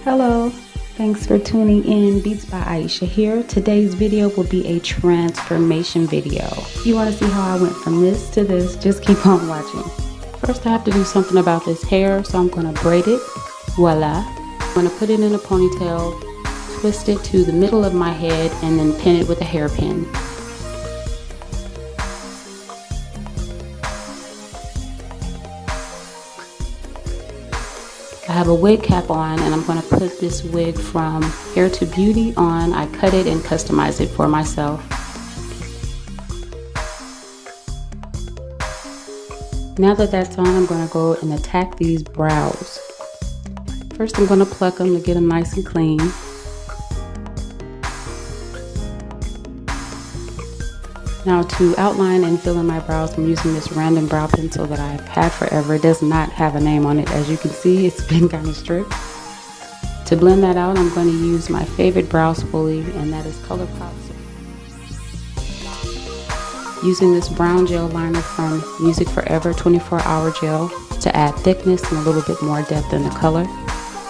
Hello, thanks for tuning in. Beats by Aisha here. Today's video will be a transformation video. If you want to see how I went from this to this, just keep on watching. First, I have to do something about this hair, so I'm going to braid it. Voila. I'm going to put it in a ponytail, twist it to the middle of my head, and then pin it with a hairpin. I have a wig cap on, and I'm going to put this wig from Hair to Beauty on. I cut it and customized it for myself. Now that that's on, I'm going to go and attack these brows. First, I'm going to pluck them to get them nice and clean. Now to outline and fill in my brows, I'm using this random brow pencil that I've had forever. It does not have a name on it. As you can see, it's been kind of stripped. To blend that out, I'm going to use my favorite brow spoolie, and that is ColourPop. Using this brown gel liner from Music Forever 24-hour gel to add thickness and a little bit more depth in the color.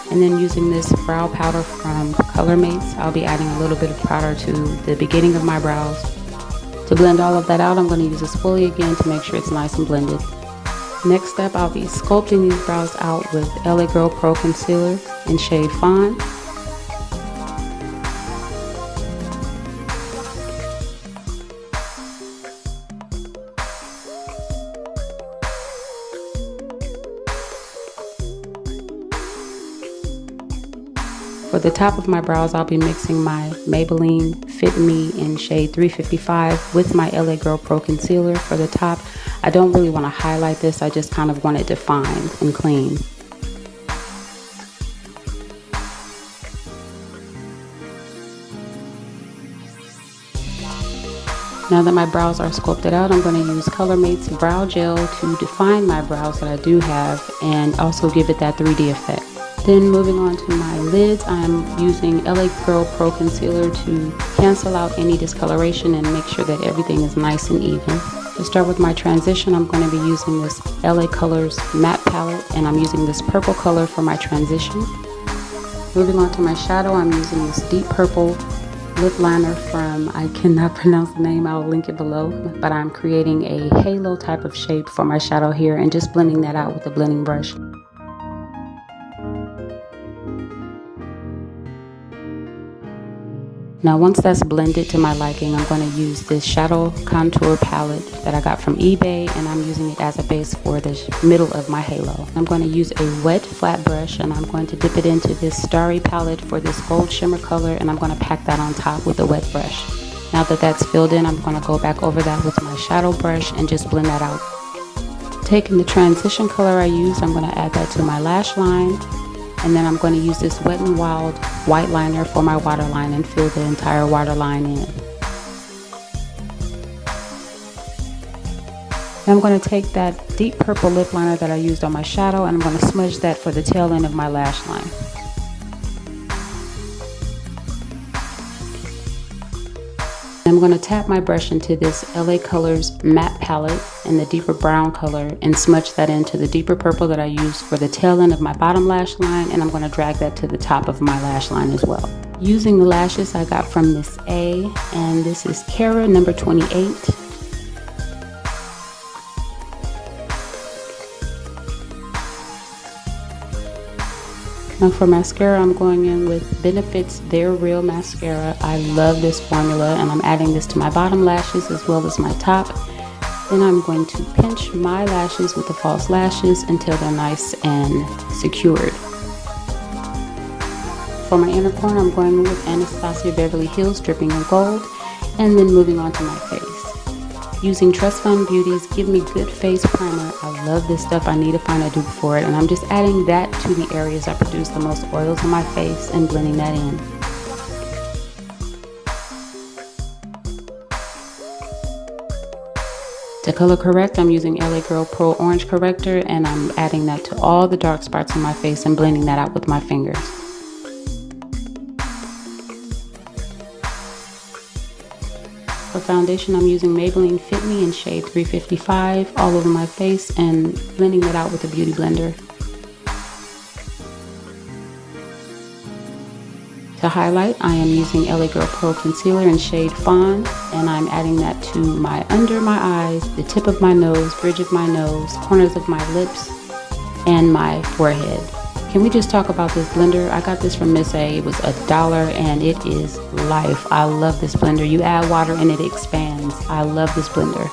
And then using this brow powder from ColorMates, I'll be adding a little bit of powder to the beginning of my brows. To blend all of that out, I'm going to use a spoolie again to make sure it's nice and blended. Next step, I'll be sculpting these brows out with LA Girl Pro Concealer in shade Fawn. For the top of my brows, I'll be mixing my Maybelline Fit Me in shade 355 with my LA Girl Pro Concealer for the top. I don't really want to highlight this, I just kind of want it defined and clean. Now that my brows are sculpted out, I'm going to use ColorMates Brow Gel to define my brows that I do have and also give it that 3D effect. Then moving on to my lids, I'm using LA Girl Pro Concealer to cancel out any discoloration and make sure that everything is nice and even. To start with my transition, I'm going to be using this LA Colors matte palette, and I'm using this purple color for my transition. Moving on to my shadow, I'm using this deep purple lip liner from, I cannot pronounce the name, I'll link it below, but I'm creating a halo type of shape for my shadow here and just blending that out with a blending brush. Now once that's blended to my liking, I'm going to use this shadow contour palette that I got from eBay, and I'm using it as a base for the middle of my halo. I'm going to use a wet flat brush, and I'm going to dip it into this starry palette for this gold shimmer color, and I'm going to pack that on top with a wet brush. Now that that's filled in, I'm going to go back over that with my shadow brush and just blend that out. Taking the transition color I used, I'm going to add that to my lash line. And then I'm going to use this Wet n Wild white liner for my waterline and fill the entire waterline in. Then I'm going to take that deep purple lip liner that I used on my shadow, and I'm going to smudge that for the tail end of my lash line. I'm going to tap my brush into this LA Colors matte palette in the deeper brown color and smudge that into the deeper purple that I used for the tail end of my bottom lash line, and I'm going to drag that to the top of my lash line as well. Using the lashes I got from Miss A, and this is Cara number 28. Now for mascara, I'm going in with Benefit's They're Real Mascara. I love this formula, and I'm adding this to my bottom lashes as well as my top. Then I'm going to pinch my lashes with the false lashes until they're nice and secured. For my inner corner, I'm going in with Anastasia Beverly Hills Dripping in Gold, and then moving on to my face. Using Trust Fund Beauty's Give Me Good Face Primer. I love this stuff. I need to find a dupe for it, and I'm just adding that to the areas that produce the most oils on my face and blending that in. To color correct, I'm using LA Girl Pro Orange Corrector, and I'm adding that to all the dark spots on my face and blending that out with my fingers. For foundation, I'm using Maybelline Fit Me in shade 355 all over my face and blending that out with a beauty blender. To highlight, I am using LA Girl Pro Concealer in shade Fawn, and I'm adding that to my under my eyes, the tip of my nose, bridge of my nose, corners of my lips, and my forehead. Can we just talk about this blender? I got this from Miss A. It was $1 and it is life. I love this blender. You add water and it expands. I love this blender.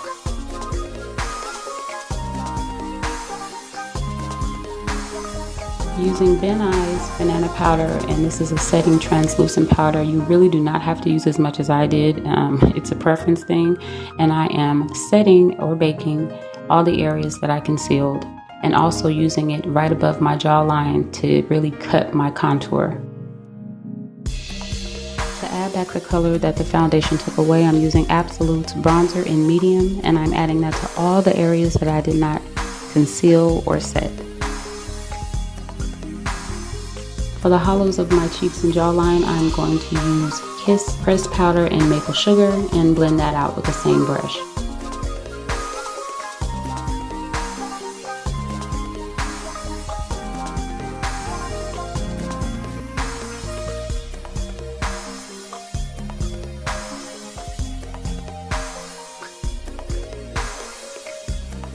Using Ben I's banana powder, and this is a setting translucent powder. You really do not have to use as much as I did. It's a preference thing, and I am setting or baking all the areas that I concealed, and also using it right above my jawline to really cut my contour. To add back the color that the foundation took away, I'm using Absolute's bronzer in medium, and I'm adding that to all the areas that I did not conceal or set. For the hollows of my cheeks and jawline, I'm going to use Kiss pressed powder and maple sugar and blend that out with the same brush.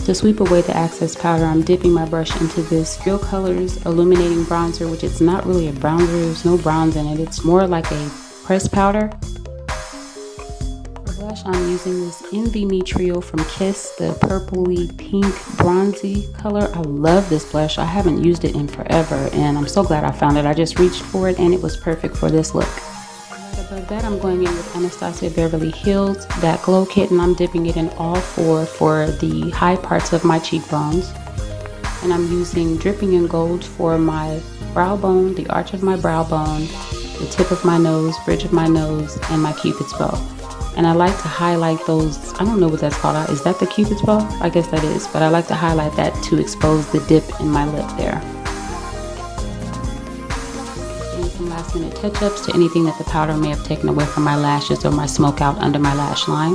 To sweep away the excess powder, I'm dipping my brush into this Real Colors Illuminating Bronzer, which it's not really a bronzer, there's no bronze in it, it's more like a pressed powder. For blush, I'm using this Envy Me Trio from Kiss, the purpley pink bronzy color. I love this blush, I haven't used it in forever, and I'm so glad I found it. I just reached for it and it was perfect for this look. Above that, I'm going in with Anastasia Beverly Hills, that Glow Kit, and I'm dipping it in all four for the high parts of my cheekbones. And I'm using Dripping in Gold for my brow bone, the arch of my brow bone, the tip of my nose, bridge of my nose, and my Cupid's bow. And I like to highlight those, I don't know what that's called, is that the Cupid's bow? I guess that is, but I like to highlight that to expose the dip in my lip there. Some last minute touch-ups to anything that the powder may have taken away from my lashes or my smoke out under my lash line.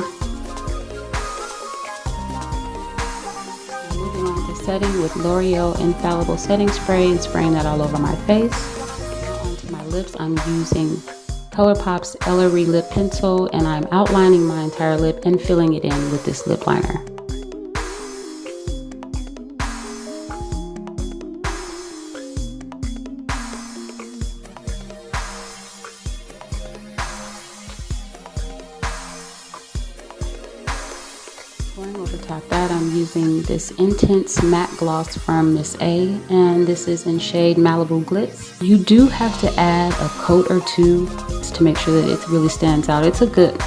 Moving on to setting with L'Oreal Infallible Setting Spray and spraying that all over my face. Now onto my lips, I'm using ColourPop's Ellery Lip Pencil, and I'm outlining my entire lip and filling it in with this lip liner. Going over top that, I'm using this Intense Matte Gloss from Miss A, and this is in shade Malibu Glitz. You do have to add a coat or two to make sure that it really stands out. It's a good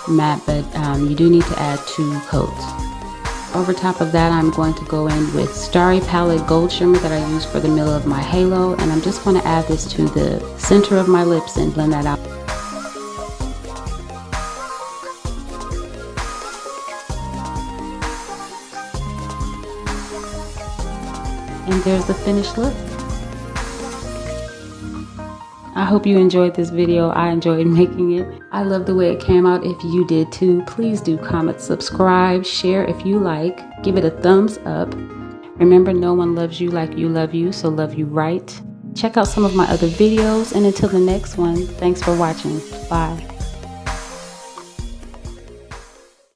matte, but you do need to add 2 coats. Over top of that, I'm going to go in with Starry Palette Gold Shimmer that I use for the middle of my halo, and I'm just going to add this to the center of my lips and blend that out. And there's the finished look. I hope you enjoyed this video. I enjoyed making it. I love the way it came out. If you did too, please do comment, subscribe, share if you like, give it a thumbs up. Remember, no one loves you like you love you, so love you right. Check out some of my other videos, and until the next one, thanks for watching. Bye.